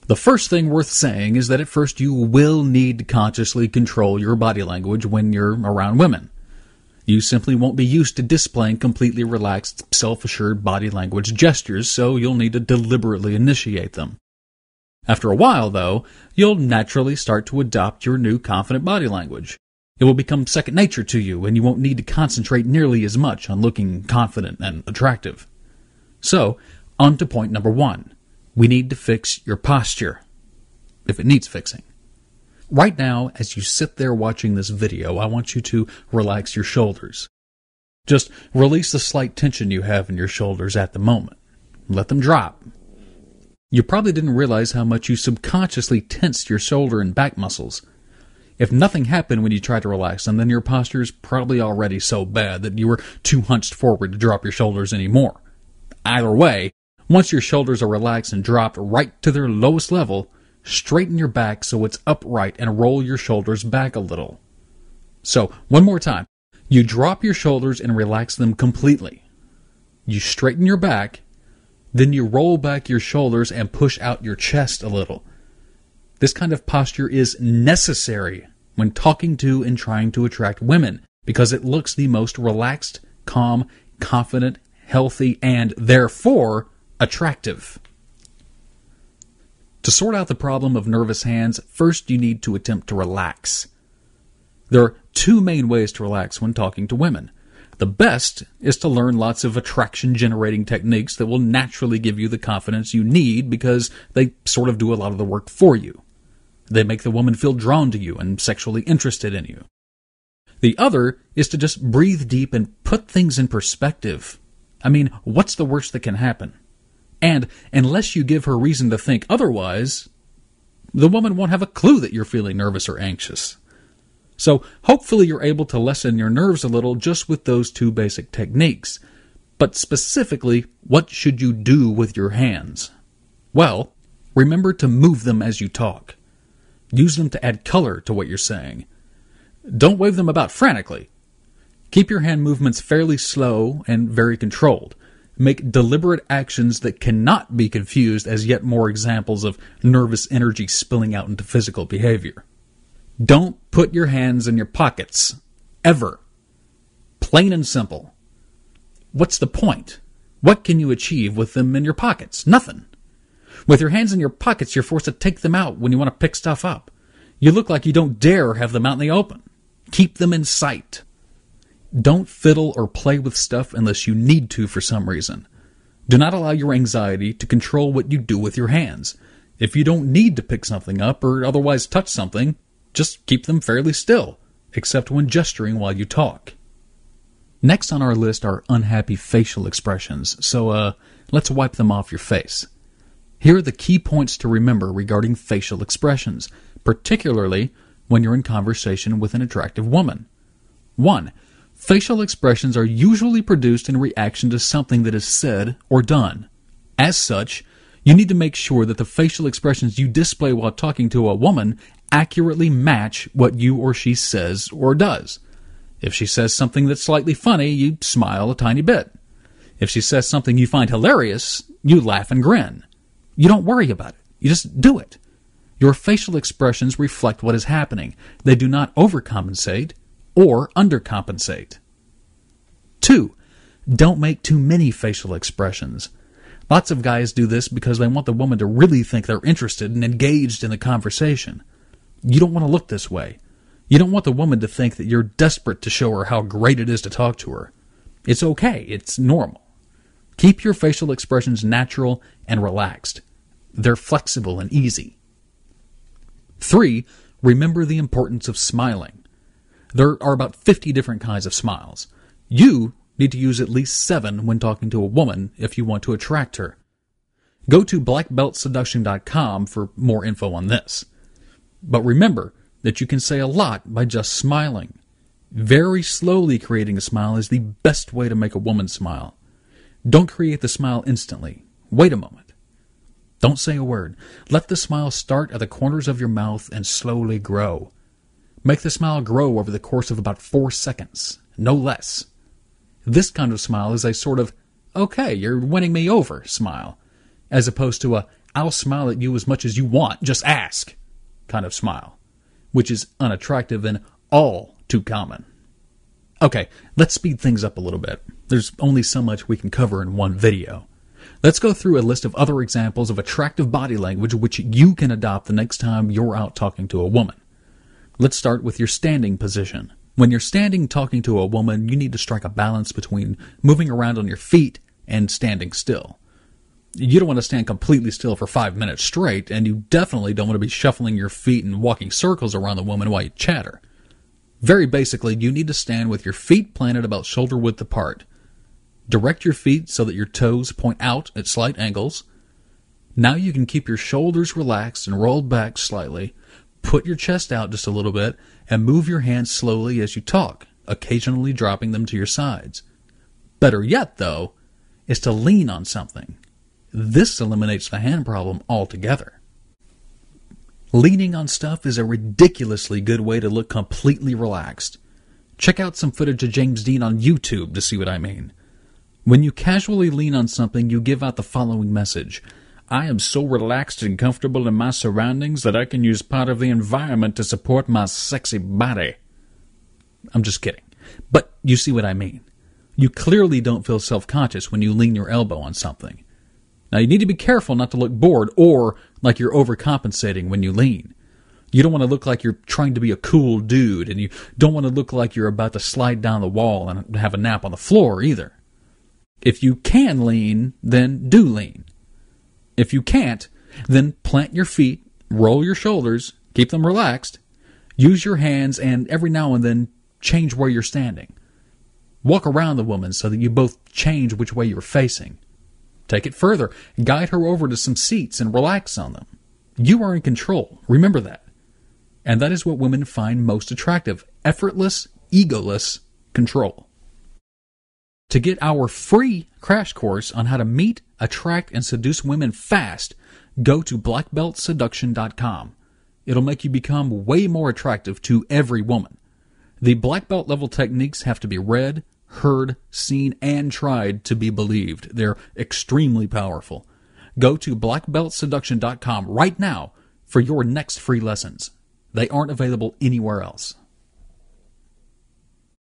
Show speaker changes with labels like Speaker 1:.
Speaker 1: The first thing worth saying is that at first you will need to consciously control your body language when you're around women. You simply won't be used to displaying completely relaxed, self-assured body language gestures, so you'll need to deliberately initiate them. After a while, though, you'll naturally start to adopt your new confident body language. It will become second nature to you, and you won't need to concentrate nearly as much on looking confident and attractive. So, on to point number 1. We need to fix your posture, if it needs fixing. Right now, as you sit there watching this video, I want you to relax your shoulders. Just release the slight tension you have in your shoulders at the moment. Let them drop. You probably didn't realize how much you subconsciously tensed your shoulder and back muscles. If nothing happened when you tried to relax them, then your posture is probably already so bad that you were too hunched forward to drop your shoulders anymore. Either way, once your shoulders are relaxed and dropped right to their lowest level, straighten your back so it's upright and roll your shoulders back a little. So, one more time. You drop your shoulders and relax them completely. You straighten your back, then you roll back your shoulders and push out your chest a little. This kind of posture is necessary when talking to and trying to attract women because it looks the most relaxed, calm, confident, healthy, and therefore attractive. To sort out the problem of nervous hands, first you need to attempt to relax. There are 2 main ways to relax when talking to women. The best is to learn lots of attraction-generating techniques that will naturally give you the confidence you need because they sort of do a lot of the work for you. They make the woman feel drawn to you and sexually interested in you. The other is to just breathe deep and put things in perspective. I mean, what's the worst that can happen? And unless you give her reason to think otherwise, the woman won't have a clue that you're feeling nervous or anxious. So hopefully you're able to lessen your nerves a little just with those 2 basic techniques. But specifically, what should you do with your hands? Well, remember to move them as you talk. Use them to add color to what you're saying. Don't wave them about frantically. Keep your hand movements fairly slow and very controlled. Make deliberate actions that cannot be confused as yet more examples of nervous energy spilling out into physical behavior. Don't put your hands in your pockets. Ever. Plain and simple. What's the point? What can you achieve with them in your pockets? Nothing. With your hands in your pockets, you're forced to take them out when you want to pick stuff up. You look like you don't dare have them out in the open. Keep them in sight. Don't fiddle or play with stuff unless you need to for some reason. Do not allow your anxiety to control what you do with your hands. If you don't need to pick something up or otherwise touch something, just keep them fairly still, except when gesturing while you talk. Next on our list are unhappy facial expressions, so let's wipe them off your face. Here are the key points to remember regarding facial expressions, particularly when you're in conversation with an attractive woman. 1. Facial expressions are usually produced in reaction to something that is said or done. As such, you need to make sure that the facial expressions you display while talking to a woman accurately match what you or she says or does. If she says something that's slightly funny, you smile a tiny bit. If she says something you find hilarious, you laugh and grin. You don't worry about it. You just do it. Your facial expressions reflect what is happening. They do not overcompensate or undercompensate. 2. Don't make too many facial expressions. Lots of guys do this because they want the woman to really think they're interested and engaged in the conversation. You don't want to look this way. You don't want the woman to think that you're desperate to show her how great it is to talk to her. It's okay. It's normal. Keep your facial expressions natural and relaxed. They're flexible and easy. 3. Remember the importance of smiling. There are about 50 different kinds of smiles. You need to use at least 7 when talking to a woman if you want to attract her. Go to blackbeltseduction.com for more info on this. But remember that you can say a lot by just smiling. Very slowly creating a smile is the best way to make a woman smile. Don't create the smile instantly. Wait a moment. Don't say a word. Let the smile start at the corners of your mouth and slowly grow. Make the smile grow over the course of about 4 seconds, no less. This kind of smile is a sort of, okay, you're winning me over smile, as opposed to a, I'll smile at you as much as you want, just ask kind of smile, which is unattractive and all too common. Okay, let's speed things up a little bit. There's only so much we can cover in one video. Let's go through a list of other examples of attractive body language which you can adopt the next time you're out talking to a woman. Let's start with your standing position. When you're standing talking to a woman, you need to strike a balance between moving around on your feet and standing still. You don't want to stand completely still for 5 minutes straight, and you definitely don't want to be shuffling your feet and walking circles around the woman while you chatter. Very basically, you need to stand with your feet planted about shoulder width apart. Direct your feet so that your toes point out at slight angles. Now you can keep your shoulders relaxed and rolled back slightly. Put your chest out just a little bit and move your hands slowly as you talk, occasionally dropping them to your sides. Better yet, though, is to lean on something. This eliminates the hand problem altogether. Leaning on stuff is a ridiculously good way to look completely relaxed. Check out some footage of James Dean on YouTube to see what I mean. When you casually lean on something, you give out the following message: I am so relaxed and comfortable in my surroundings that I can use part of the environment to support my sexy body. I'm just kidding. But you see what I mean. You clearly don't feel self-conscious when you lean your elbow on something. Now, you need to be careful not to look bored or like you're overcompensating when you lean. You don't want to look like you're trying to be a cool dude, and you don't want to look like you're about to slide down the wall and have a nap on the floor either. If you can lean, then do lean. If you can't, then plant your feet, roll your shoulders, keep them relaxed, use your hands, and every now and then change where you're standing. Walk around the woman so that you both change which way you're facing. Take it further. Guide her over to some seats and relax on them. You are in control. Remember that. And that is what women find most attractive: effortless, egoless control. To get our free crash course on how to meet, attract, and seduce women fast, go to blackbeltseduction.com. It'll make you become way more attractive to every woman. The black belt level techniques have to be read, heard, seen, and tried to be believed. They're extremely powerful. Go to blackbeltseduction.com right now for your next free lessons. They aren't available anywhere else.